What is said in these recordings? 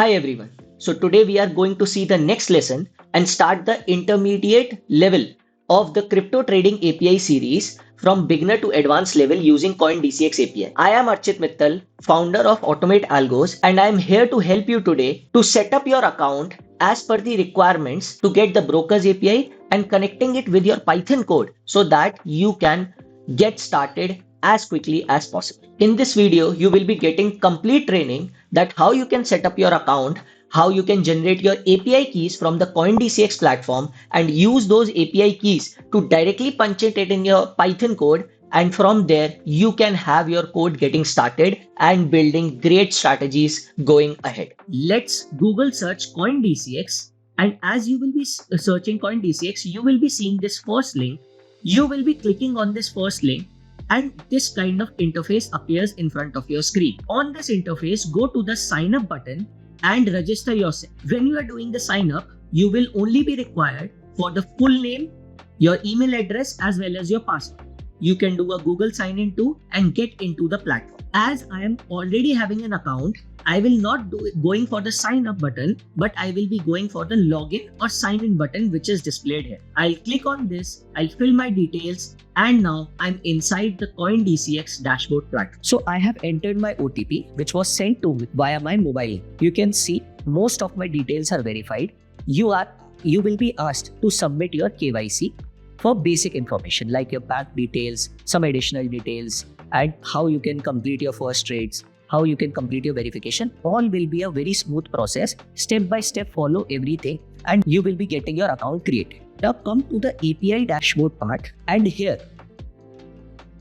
Hi everyone. So today we are going to see the next lesson and start the intermediate level of the crypto trading API series from beginner to advanced level using CoinDCX API. I am Archit Mittal, founder of Automate Algos, and I am here to help you today to set up your account as per the requirements to get the brokers API and connecting it with your Python code so that you can get started as quickly as possible. In this video, you will be getting complete training that how you can set up your account, how you can generate your API keys from the CoinDCX platform and use those API keys to directly punch it in your Python code. And from there, you can have your code getting started and building great strategies going ahead. Let's Google search CoinDCX. And as you will be searching CoinDCX, you will be seeing this first link. You will be clicking on this first link and this kind of interface appears in front of your screen. On this interface, go to the sign up button and register yourself. When you are doing the sign up, you will only be required for the full name, your email address as well as your password. You can do a Google sign in too and get into the platform. As I am already having an account, I will not going for the sign up button, but I will be going for the login or sign in button which is displayed here. I'll click on this, I'll fill my details, and now I'm inside the CoinDCX dashboard platform. So I have entered my OTP which was sent to me via my mobile. You can see most of my details are verified. You will be asked to submit your KYC for basic information like your bank details, some additional details, and how you can complete your first trades, how you can complete your verification. All will be a very smooth process. Step by step, follow everything and you will be getting your account created. Now come to the API dashboard part and here,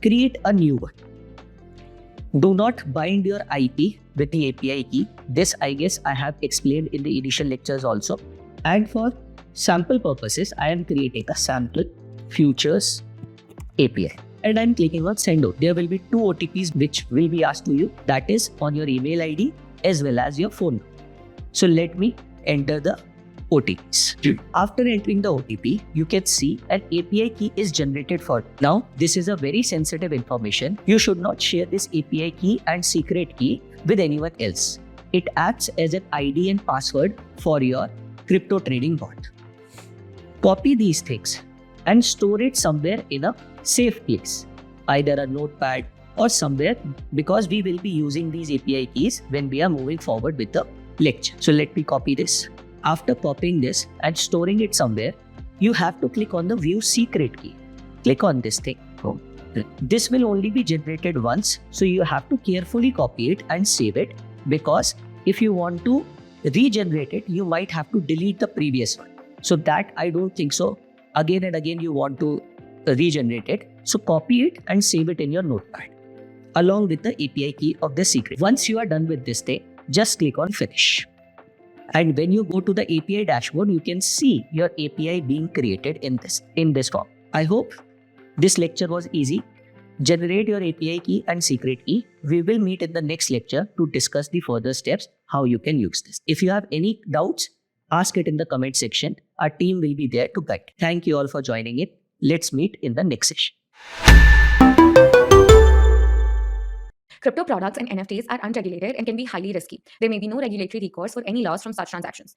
create a new one. Do not bind your IP with the API key. This I guess I have explained in the initial lectures also. And for sample purposes, I am creating a sample futures API. And I'm clicking on send out. There will be 2 OTPs which will be asked to you. That is on your email ID as well as your phone. So let me enter the OTPs. After entering the OTP, you can see an API key is generated for. Now, this is a very sensitive information. You should not share this API key and secret key with anyone else. It acts as an ID and password for your crypto trading bot. Copy these things and store it somewhere in a safe place, either a notepad or somewhere, because we will be using these API keys when we are moving forward with the lecture. So let me copy this. After copying this and storing it somewhere, you have to click on the view secret key. Click on this thing. This will only be generated once, so you have to carefully copy it and save it, because if you want to regenerate it, you might have to delete the previous one. So that I don't think so. Again and again you want to regenerate it. So copy it and save it in your notepad along with the API key of the secret. Once you are done with this thing, just click on finish. And when you go to the API dashboard, you can see your API being created in this form. I hope this lecture was easy. Generate your API key and secret key. We will meet in the next lecture to discuss the further steps, how you can use this. If you have any doubts, ask it in the comment section. Our team will be there to guide. Thank you all for joining it. Let's meet in the next session. Crypto products and NFTs are unregulated and can be highly risky. There may be no regulatory recourse for any loss from such transactions.